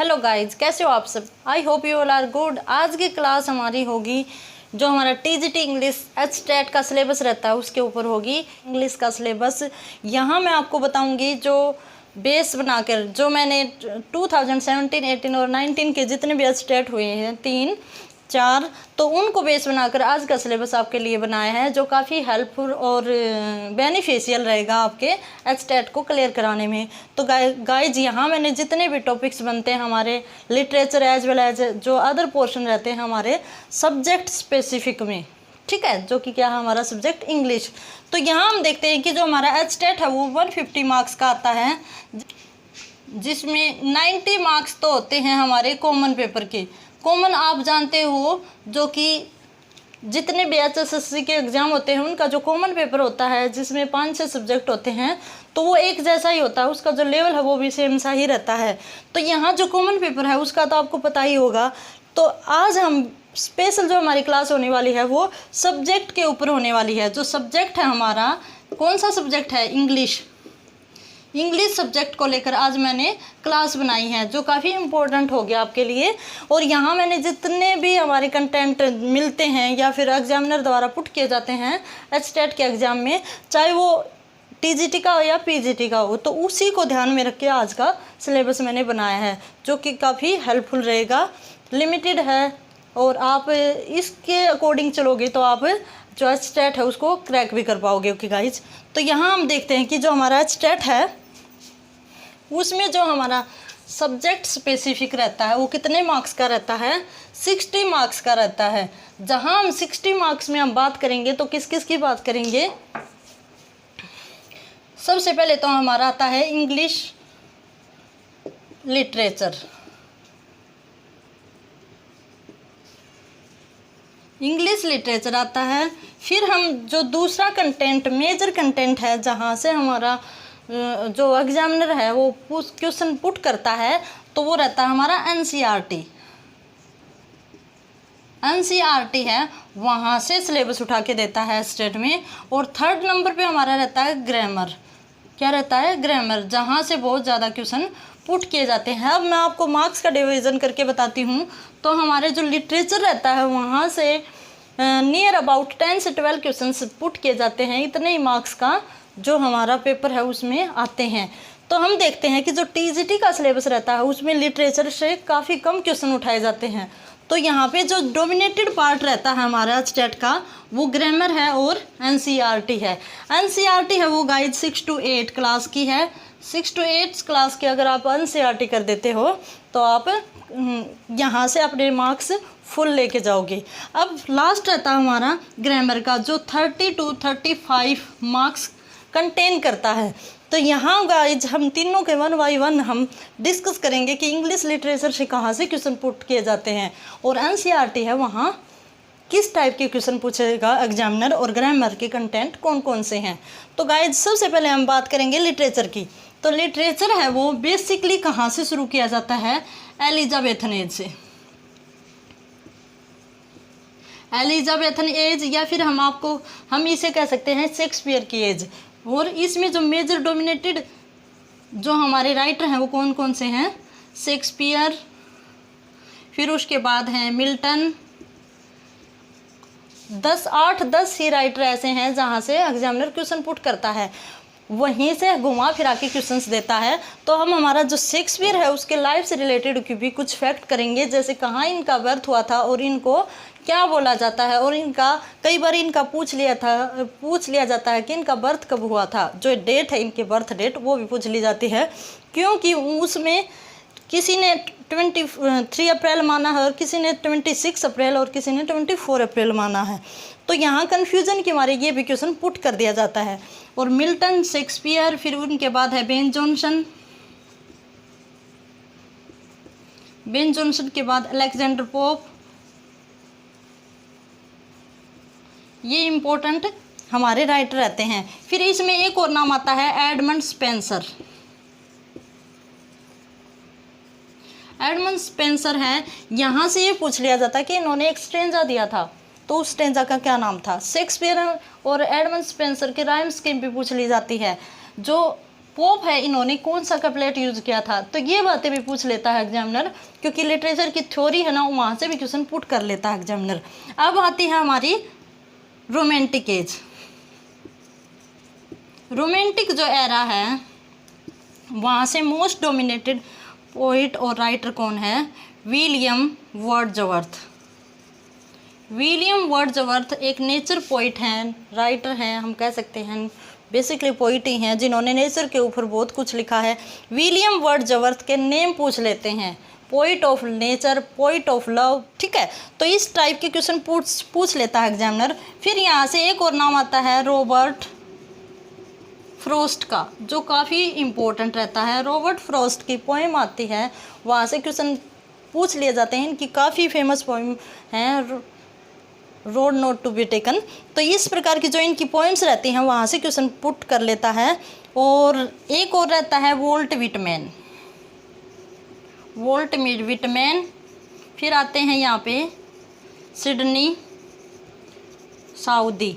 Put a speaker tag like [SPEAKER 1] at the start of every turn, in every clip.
[SPEAKER 1] Hello guys, कैसे हो आप सब। I hope you all are good. आज की क्लास हमारी होगी जो हमारा टीजीटी इंग्लिश एचटेट का सिलेबस रहता है उसके ऊपर होगी। इंग्लिश का सिलेबस यहाँ मैं आपको बताऊंगी जो बेस बनाकर जो मैंने 2017, 18 और 19 के जितने भी एचटेट हुए हैं 3, 4, तो उनको बेस बनाकर आज का सिलेबस आपके लिए बनाया है जो काफ़ी हेल्पफुल और बेनिफिशियल रहेगा आपके एचटेट को क्लियर कराने में। तो गाइज यहाँ मैंने जितने भी टॉपिक्स बनते हैं हमारे लिटरेचर एज वेल एज जो अदर पोर्शन रहते हैं हमारे सब्जेक्ट स्पेसिफिक में, ठीक है, जो कि क्या है हमारा सब्जेक्ट इंग्लिश। तो यहाँ हम देखते हैं कि जो हमारा एचटेट है वो 150 मार्क्स का आता है, जिसमें 90 मार्क्स तो होते हैं हमारे कॉमन पेपर के। कॉमन आप जानते हो जो कि जितने भी HSSC के एग्ज़ाम होते हैं उनका जो कॉमन पेपर होता है जिसमें 5-6 सब्जेक्ट होते हैं तो वो एक जैसा ही होता है, उसका जो लेवल है वो भी सेम सा ही रहता है। तो यहाँ जो कॉमन पेपर है उसका तो आपको पता ही होगा। तो आज हम स्पेशल जो हमारी क्लास होने वाली है वो सब्जेक्ट के ऊपर होने वाली है। जो सब्जेक्ट है हमारा, कौन सा सब्जेक्ट है? इंग्लिश सब्जेक्ट को लेकर आज मैंने क्लास बनाई है जो काफ़ी इम्पोर्टेंट हो गया आपके लिए। और यहाँ मैंने जितने भी हमारे कंटेंट मिलते हैं या फिर एग्जामिनर द्वारा पुट किए जाते हैं एचटेट के एग्ज़ाम में, चाहे वो टीजीटी का हो या पीजीटी का हो, तो उसी को ध्यान में रख के आज का सिलेबस मैंने बनाया है जो कि काफ़ी हेल्पफुल रहेगा। लिमिटेड है और आप इसके अकॉर्डिंग चलोगे तो आप जो एचटेट है उसको क्रैक भी कर पाओगे। ओके गाइज, तो यहाँ हम देखते हैं कि जो हमारा एचटेट है उसमें जो हमारा सब्जेक्ट स्पेसिफिक रहता है वो कितने मार्क्स का रहता है? 60 मार्क्स का रहता है। जहाँ हम 60 मार्क्स में हम बात करेंगे तो किस किस की बात करेंगे? सबसे पहले तो हमारा आता है इंग्लिश लिटरेचर। इंग्लिश लिटरेचर आता है। फिर हम जो दूसरा कंटेंट मेजर कंटेंट है जहाँ से हमारा जो एग्जामिनर है वो क्वेश्चन पुट करता है तो वो रहता है हमारा एनसीईआरटी है, वहाँ से सिलेबस उठा के देता है स्टेट में। और थर्ड नंबर पे हमारा रहता है ग्रामर। क्या रहता है? ग्रामर, जहाँ से बहुत ज़्यादा क्वेश्चन पुट किए जाते हैं। अब मैं आपको मार्क्स का डिवीज़न करके बताती हूँ। तो हमारे जो लिटरेचर रहता है वहाँ से नियर अबाउट 10 से 12 क्वेश्चन पुट किए जाते हैं। इतने ही मार्क्स का जो हमारा पेपर है उसमें आते हैं। तो हम देखते हैं कि जो टीजीटी का सिलेबस रहता है उसमें लिटरेचर से काफ़ी कम क्वेश्चन उठाए जाते हैं। तो यहाँ पे जो डोमिनेटेड पार्ट रहता है हमारा स्टेट का वो ग्रामर है और एनसीईआरटी है। एनसीईआरटी है वो गाइड 6 to 8 क्लास की है। 6 to 8 क्लास की अगर आप एनसीईआरटी कर देते हो तो आप यहाँ से अपने मार्क्स फुल लेके जाओगे। अब लास्ट रहता है हमारा ग्रामर का जो 30 to 35 मार्क्स कंटेन करता है। तो यहाँ गाइज हम तीनों के 1 by 1 हम डिस्कस करेंगे कि इंग्लिश लिटरेचर से कहाँ से क्वेश्चन पुट किए जाते हैं और एनसीईआरटी है वहाँ किस टाइप के क्वेश्चन पूछेगा एग्जामिनर और ग्रामर के कंटेंट कौन कौन से हैं। तो गाइज सबसे पहले हम बात करेंगे लिटरेचर की। तो लिटरेचर है वो बेसिकली कहाँ से शुरू किया जाता है? एलिजाबेथन एज से। एलिजाबेथन एज या फिर हम इसे कह सकते हैं शेक्सपियर की एज। और इसमें जो मेजर डोमिनेटेड जो हमारे राइटर हैं वो कौन कौन से हैं? शेक्सपियर, फिर उसके बाद हैं मिल्टन। 8-10 ही राइटर ऐसे हैं जहाँ से एग्जामिनर क्वेश्चन पुट करता है, वहीं से घुमा फिरा के क्वेश्चंस देता है। तो हम हमारा जो शेक्सपियर है उसके लाइफ से रिलेटेड भी कुछ फैक्ट करेंगे, जैसे कहाँ इनका बर्थ हुआ था और इनको क्या बोला जाता है। और इनका कई बार इनका पूछ लिया जाता है कि इनका बर्थ कब हुआ था। जो डेट है इनके बर्थ डेट वो भी पूछ ली जाती है, क्योंकि उसमें किसी ने 23 अप्रैल माना है और किसी ने 26 अप्रैल और किसी ने 24 अप्रैल माना है। तो यहाँ कन्फ्यूज़न के मारे ये भी क्वेश्चन पुट कर दिया जाता है। और मिल्टन, शेक्सपियर, फिर उनके बाद है बेन जॉनसन के बाद अलेक्जेंडर पोप। ये इम्पोर्टेंट हमारे राइटर रहते हैं। फिर इसमें एक और नाम आता है एडमंड स्पेंसर। एडमंड स्पेंसर है, यहाँ से ये पूछ लिया जाता है कि इन्होंने एक स्टेंजा दिया था तो उस स्टेंजा का क्या नाम था। शेक्सपियर और एडमंड स्पेंसर के राइम स्कीम भी पूछ ली जाती है। जो पोप है, इन्होंने कौन सा कपलेट यूज़ किया था। तो ये बातें भी पूछ लेता है एग्जामिनर, क्योंकि लिटरेचर की थ्योरी है ना, वहाँ से भी क्वेश्चन पुट कर लेता है एग्जामिनर। अब आती है हमारी रोमांटिक एज। रोमांटिक जो एरा है वहाँ से मोस्ट डोमिनेटेड पोइट और राइटर कौन है? William Wordsworth. विलियम वर्ड्सवर्थ एक नेचर पोइट हैं, राइटर हैं, हम कह सकते हैं बेसिकली पोइट ही हैं, जिन्होंने नेचर के ऊपर बहुत कुछ लिखा है। विलियम वर्ड्सवर्थ के नेम पूछ लेते हैं, poet of nature, poet of love, ठीक है। तो इस टाइप के क्वेश्चन पूछ लेता है एग्जामिनर। फिर यहाँ से एक और नाम आता है रॉबर्ट फ्रॉस्ट का, जो काफ़ी इम्पोर्टेंट रहता है। रॉबर्ट फ्रॉस्ट की पोएम आती है, वहाँ से क्वेश्चन पूछ लिए जाते हैं। इनकी काफ़ी फेमस पोएम हैं, road not to be taken. तो इस प्रकार की जो इनकी पोएम्स रहती हैं वहाँ से क्वेश्चन पुट कर लेता है। और एक और रहता है वोल्ट विटमैन, वोल्ट विटमैन। फिर आते हैं यहाँ पे सिडनी साउदी।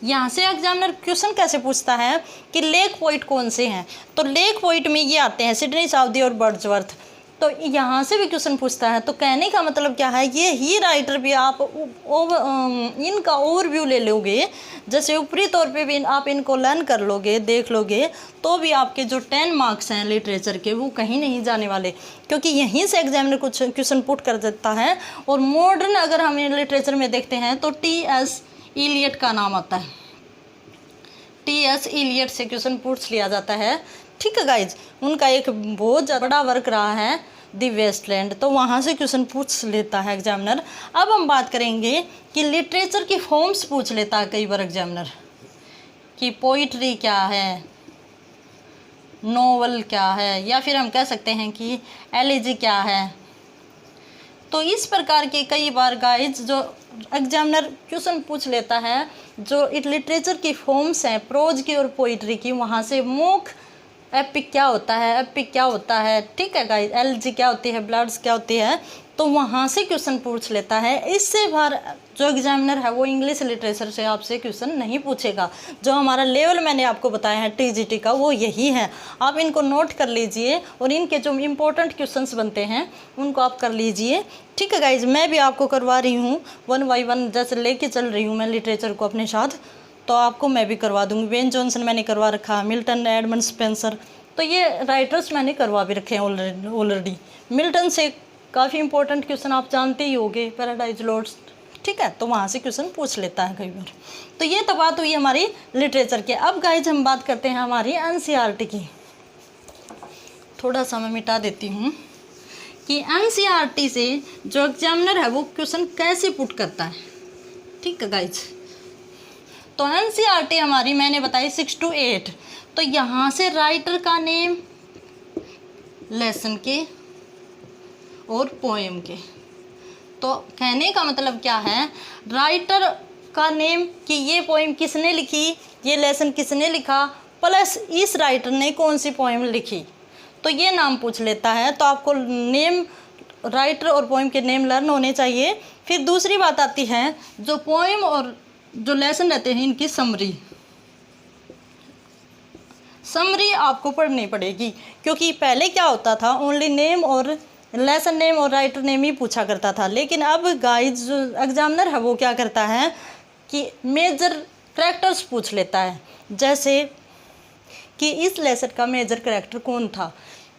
[SPEAKER 1] यहाँ से एग्जामिनर क्वेश्चन कैसे पूछता है कि लेक पोइट कौन से हैं। तो लेक पोइट में ये आते हैं सिडनी साउदी और वर्ड्सवर्थ। तो यहाँ से भी क्वेश्चन पूछता है। तो कहने का मतलब क्या है, ये ही राइटर भी आप इनका ओवरव्यू ले लोगे, जैसे ऊपरी तौर पे भी आप इनको लर्न कर लोगे, देख लोगे, तो भी आपके जो 10 मार्क्स हैं लिटरेचर के वो कहीं नहीं जाने वाले, क्योंकि यहीं से एग्जामिनर कुछ क्वेश्चन पुट कर देता है। और मॉडर्न अगर हम लिटरेचर में देखते हैं तो टी.एस. इलियट का नाम आता है, टी.एस. इलियट से क्वेश्चन पूछ लिया जाता है, ठीक है गाइज। उनका एक बहुत बड़ा वर्क रहा है दी वेस्टलैंड, तो वहाँ से क्वेश्चन पूछ लेता है एग्जामिनर। अब हम बात करेंगे कि लिटरेचर की फॉर्म्स पूछ लेता है कई बार एग्जामिनर, कि पोइट्री क्या है, नोवेल क्या है, या फिर हम कह सकते हैं कि एलिजी क्या है। तो इस प्रकार के कई बार गाइज जो एग्जामिनर क्वेश्चन पूछ लेता है, जो लिटरेचर की फॉर्म्स हैं प्रोज की और पोइट्री की, वहाँ से मूक एपिक क्या होता है, एपिक क्या होता है, ठीक है गाइस, एलजी क्या होती है, ब्लड्स क्या होती है, तो वहाँ से क्वेश्चन पूछ लेता है। इससे बाहर जो एग्जामिनर है वो इंग्लिश लिटरेचर से आपसे क्वेश्चन नहीं पूछेगा। जो हमारा लेवल मैंने आपको बताया है टीजीटी का वो यही है, आप इनको नोट कर लीजिए और इनके जो इम्पोर्टेंट क्वेश्चंस बनते हैं उनको आप कर लीजिए, ठीक है गाइज। मैं भी आपको करवा रही हूँ 1 बाय 1, जैसे लेके चल रही हूँ मैं लिटरेचर को अपने साथ, तो आपको मैं भी करवा दूँगी। बेन जॉनसन मैंने करवा रखा, मिल्टन, एडमंड स्पेंसर, तो ये राइटर्स मैंने करवा भी रखे हैं ऑलरेडी। मिल्टन से काफ़ी इंपॉर्टेंट क्वेश्चन आप जानते ही होंगे, पैराडाइज लोस्ट, ठीक है, तो वहाँ से क्वेश्चन पूछ लेता है कई बार। तो ये तो बात हुई हमारी लिटरेचर की। अब गाइज हम बात करते हैं हमारी एनसीईआरटी की। थोड़ा सा मैं मिटा देती हूँ कि एनसीईआरटी से जो एग्जामिनर है वो क्वेश्चन कैसे पुट करता है, ठीक है गाइज। तो एनसीईआरटी हमारी मैंने बताई 6 to 8। तो यहाँ से राइटर का नेम, लेसन के और पोएम के। तो कहने का मतलब क्या है, राइटर का नेम कि ये पोएम किसने लिखी, ये लेसन किसने लिखा, प्लस इस राइटर ने कौन सी पोएम लिखी, तो ये नाम पूछ लेता है। तो आपको नेम, राइटर और पोएम के नेम लर्न होने चाहिए। फिर दूसरी बात आती है जो पोएम और जो लेसन रहते हैं इनकी समरी आपको पढ़नी पड़ेगी, क्योंकि पहले क्या होता था ओनली नेम और लेसन नेम और राइटर नेम ही पूछा करता था। लेकिन अब गाइज जो एग्जामिनर है वो क्या करता है कि मेजर कैरेक्टर्स पूछ लेता है, जैसे कि इस लेसन का मेजर कैरेक्टर कौन था।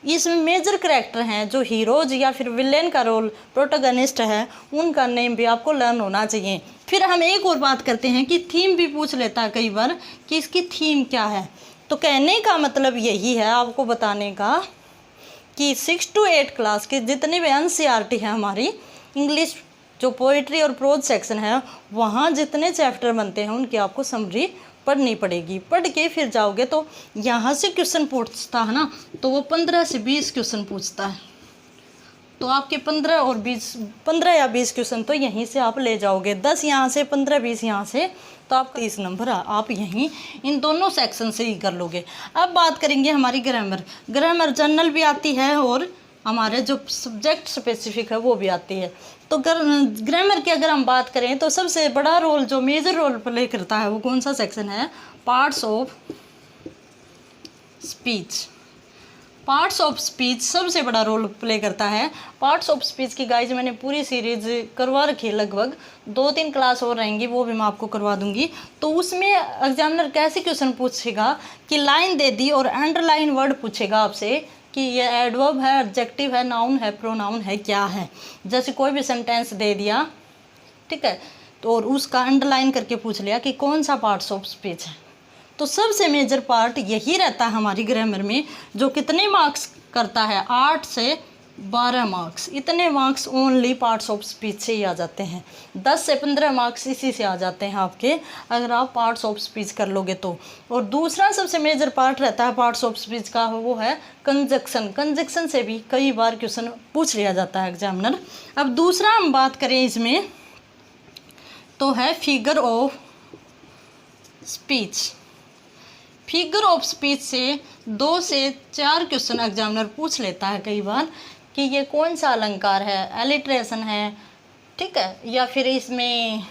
[SPEAKER 1] इसमें मेजर कैरेक्टर हैं जो हीरोज या फिर विलेन का रोल प्रोटोगनिस्ट है, उनका नेम भी आपको लर्न होना चाहिए। फिर हम एक और बात करते हैं कि थीम भी पूछ लेता है कई बार कि इसकी थीम क्या है। तो कहने का मतलब यही है आपको बताने का कि 6 to 8 क्लास के जितने भी एनसीईआरटी है हमारी इंग्लिश जो पोइट्री और प्रोज सेक्शन है, वहाँ जितने चैप्टर बनते हैं उनकी आपको समरी पढ़नी पड़ेगी। पढ़ के फिर जाओगे तो यहाँ से क्वेश्चन पूछता है ना, तो वो 15 से 20 क्वेश्चन पूछता है। तो आपके 15 या 20 क्वेश्चन तो यहीं से आप ले जाओगे, 10 यहाँ से, 15-20 यहाँ से, तो आप 30 नंबर आप यहीं इन दोनों सेक्शन से ही कर लोगे। अब बात करेंगे हमारी ग्रामर जनरल भी आती है और हमारे जो सब्जेक्ट स्पेसिफिक है वो भी आती है। तो ग्रामर की अगर हम बात करें तो सबसे बड़ा रोल जो मेजर रोल प्ले करता है वो कौन सा सेक्शन है, parts of speech. Parts of speech सबसे बड़ा रोल प्ले करता है। पार्ट्स ऑफ स्पीच की गाइज मैंने पूरी सीरीज करवा रखी है, लगभग 2-3 क्लास और रहेंगी, वो भी मैं आपको करवा दूंगी। तो उसमें एग्जामिनर कैसे क्वेश्चन पूछेगा कि लाइन दे दी और अंडरलाइन वर्ड पूछेगा आपसे कि ये एडवर्ब है, एडजेक्टिव है, नाउन है, प्रोनाउन है, क्या है। जैसे कोई भी सेंटेंस दे दिया, ठीक है, तो और उसका अंडरलाइन करके पूछ लिया कि कौन सा पार्ट्स ऑफ स्पीच है। तो सबसे मेजर पार्ट यही रहता है हमारी ग्रामर में, जो कितने मार्क्स करता है, 8 से 12 मार्क्स। इतने marks only parts of speech से ही आ जाते हैं। 10 से 15 मार्क्स इसी से आ जाते हैं आपके, अगर आप पार्ट्स ऑफ स्पीच कर लोगे तो। और दूसरा सबसे मेजर पार्ट रहता है पार्ट्स ऑफ स्पीच का, वो है कंजक्शन। कंजक्शन से भी कई बार क्वेश्चन पूछ लिया जाता है एग्जामिनर। अब दूसरा हम बात करें इसमें तो है figure of speech. Figure of speech से 2 से 4 क्वेश्चन एग्जामिनर पूछ लेता है कई बार कि ये कौन सा अलंकार है, एलिट्रेशन है, ठीक है, या फिर इसमें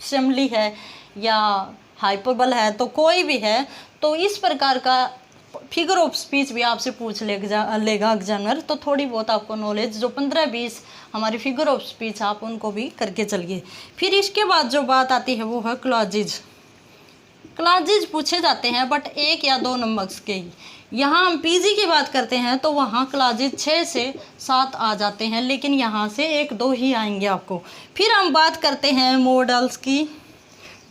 [SPEAKER 1] सिमली है या हाइपरबल है, तो कोई भी है। तो इस प्रकार का फिगर ऑफ स्पीच भी आपसे पूछ लेगा एग्जामिनर। तो थोड़ी बहुत आपको नॉलेज जो 15-20 हमारी फिगर ऑफ स्पीच, आप उनको भी करके चलिए। फिर इसके बाद जो बात आती है वो है क्लॉजेज। क्लॉजेज पूछे जाते हैं बट 1 या 2 नंबर्स के ही। यहाँ हम पीजी की बात करते हैं तो वहाँ क्लॉजेज 6 से 7 आ जाते हैं, लेकिन यहाँ से 1-2 ही आएंगे आपको। फिर हम बात करते हैं मॉडल्स की।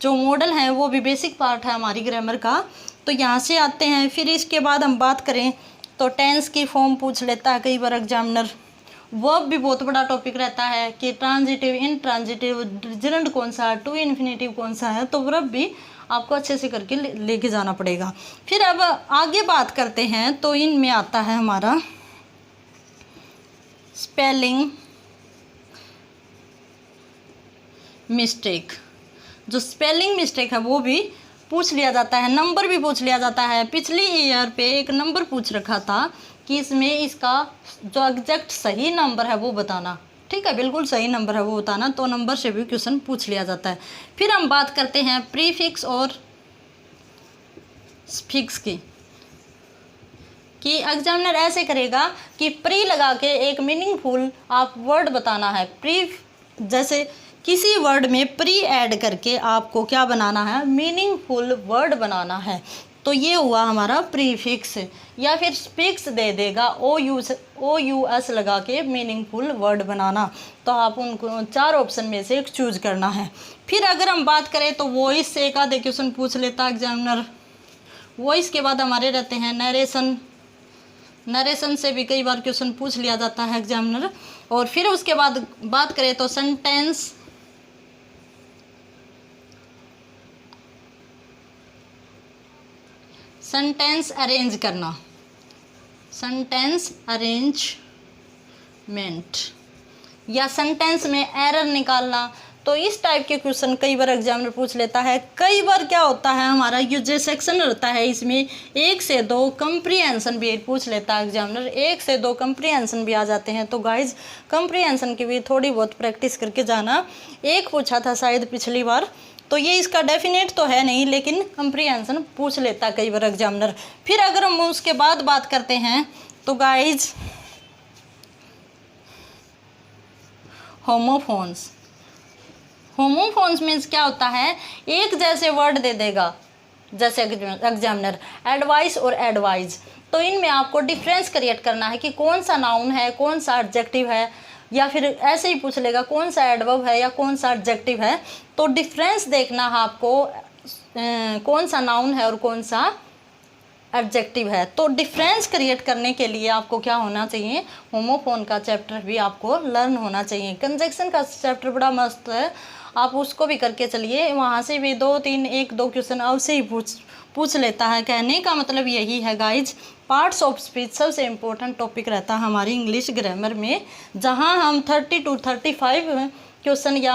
[SPEAKER 1] जो मॉडल हैं वो भी बेसिक पार्ट है हमारी ग्रामर का, तो यहाँ से आते हैं। फिर इसके बाद हम बात करें तो टेंस की फॉर्म पूछ लेता है कई बार एग्जामिनर। वर्ब भी बहुत बड़ा टॉपिक रहता है कि ट्रांजिटिव, इनट्रांजिटिव, जेरेंड कौन सा है, टू इन्फिनेटिव कौन सा है, तो वर्ब भी आपको अच्छे से करके लेके जाना पड़ेगा। फिर अब आगे बात करते हैं तो इनमें आता है हमारा स्पेलिंग मिस्टेक। जो स्पेलिंग मिस्टेक है वो भी पूछ लिया जाता है, नंबर भी पूछ लिया जाता है। पिछली ईयर पे एक नंबर पूछ रखा था कि इसमें इसका जो एग्जैक्ट सही नंबर है वो बताना, ठीक है, बिल्कुल सही नंबर है वो बताना। तो नंबर से भी क्वेश्चन पूछ लिया जाता है। फिर हम बात करते हैं प्रीफिक्स और स्फिक्स की, कि एग्जामिनर ऐसे करेगा कि प्री लगा के एक मीनिंगफुल आप वर्ड बताना है। प्री जैसे किसी वर्ड में प्री ऐड करके आपको क्या बनाना है, मीनिंगफुल वर्ड बनाना है। तो ये हुआ हमारा प्रीफिक्स। या फिर स्फिक्स दे देगा, OUS लगा के मीनिंगफुल वर्ड बनाना। तो आप उनको 4 ऑप्शन में से एक चूज करना है। फिर अगर हम बात करें तो वॉइस से एक आधे क्वेश्चन पूछ लेता है एग्जामिनर। वॉइस के बाद हमारे रहते हैं नरेशन। नरेशन से भी कई बार क्वेश्चन पूछ लिया जाता है एग्जामिनर। और फिर उसके बाद बात करें तो सेंटेंस अरेंज करना, सेंटेंस अरेंजमेंट, या सेंटेंस में एरर निकालना। तो इस टाइप के क्वेश्चन कई बार एग्जामिनर पूछ लेता है। कई बार क्या होता है, हमारा जो सेक्शन रहता है इसमें 1 से 2 कंप्रीहेंशन भी पूछ लेता है एग्जामिनर। 1 से 2 कंप्रीहेंशन भी आ जाते हैं। तो गाइज कंप्रीहेंशन की भी थोड़ी बहुत प्रैक्टिस करके जाना। एक पूछा था शायद पिछली बार, तो ये इसका डेफिनेट तो है नहीं, लेकिन कंप्रीहेंशन पूछ लेता कई बार एग्जामिनर। फिर अगर हम उसके बाद बात करते हैं तो गाइज होमोफोन्स। होमोफोन्स मीन्स क्या होता है, एक जैसे वर्ड दे देगा जैसे एग्जामिनर एडवाइस और एडवाइज। तो इनमें आपको डिफरेंस क्रिएट करना है कि कौन सा नाउन है, कौन सा एडजेक्टिव है, या फिर ऐसे ही पूछ लेगा कौन सा एडवर्ब है या कौन सा एडजेक्टिव है। तो डिफरेंस देखना है आपको, कौन सा नाउन है और कौन सा एडजेक्टिव है। तो डिफरेंस क्रिएट करने के लिए आपको क्या होना चाहिए, होमोफोन का चैप्टर भी आपको लर्न होना चाहिए। कंजक्शन का चैप्टर बड़ा मस्त है, आप उसको भी करके चलिए। वहाँ से भी 1-2 क्वेश्चन अवश्य ही पूछ लेता है। कहने का मतलब यही है गाइज, पार्ट्स ऑफ स्पीच सबसे इम्पोर्टेंट टॉपिक रहता है हमारी इंग्लिश ग्रामर में, जहाँ हम 30 to 35 क्वेश्चन या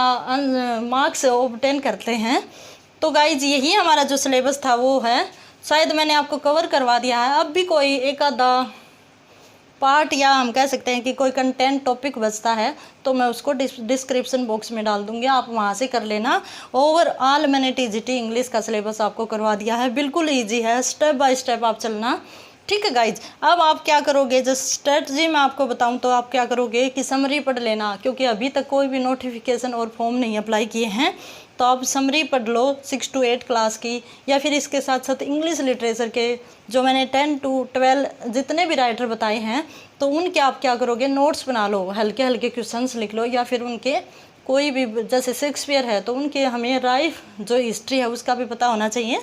[SPEAKER 1] मार्क्स ऑब्टेन करते हैं। तो गाइज यही हमारा जो सिलेबस था वो है, शायद मैंने आपको कवर करवा दिया है। अब भी कोई एक आधा पार्ट या हम कह सकते हैं कि कोई कंटेंट टॉपिक बचता है तो मैं उसको डिस्क्रिप्शन बॉक्स में डाल दूंगी, आप वहाँ से कर लेना। ओवरऑल मैंने TGT इंग्लिश का सिलेबस आपको करवा दिया है, बिल्कुल ईजी है, स्टेप बाय स्टेप आप चलना, ठीक है गाइज। अब आप क्या करोगे, जो स्ट्रेटजी मैं आपको बताऊं तो आप क्या करोगे कि समरी पढ़ लेना, क्योंकि अभी तक कोई भी नोटिफिकेशन और फॉर्म नहीं अप्लाई किए हैं, तो आप समरी पढ़ लो 6 to 8 क्लास की, या फिर इसके साथ साथ इंग्लिश लिटरेचर के जो मैंने 10 to 12 जितने भी राइटर बताए हैं, तो उनके आप क्या करोगे, नोट्स बना लो, हल्के हल्के क्वेश्चंस लिख लो, या फिर उनके कोई भी, जैसे शेक्सपियर है तो उनके हमें लाइफ जो हिस्ट्री है उसका भी पता होना चाहिए,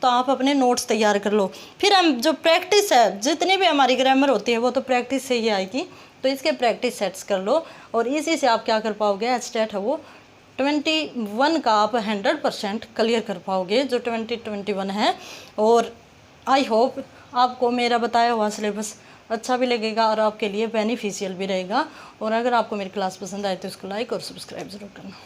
[SPEAKER 1] तो आप अपने नोट्स तैयार कर लो। फिर हम जो प्रैक्टिस है, जितनी भी हमारी ग्रामर होती है वो तो प्रैक्टिस से ही आएगी, तो इसके प्रैक्टिस सेट्स कर लो, और इसी से आप क्या कर पाओगे, एचटेट है वो 21 का आप 100% क्लियर कर पाओगे, जो 2021 है। और आई होप आपको मेरा बताया हुआ सिलेबस अच्छा भी लगेगा और आपके लिए बेनिफिशियल भी रहेगा। और अगर आपको मेरी क्लास पसंद आए तो इसको लाइक और सब्सक्राइब ज़रूर करना।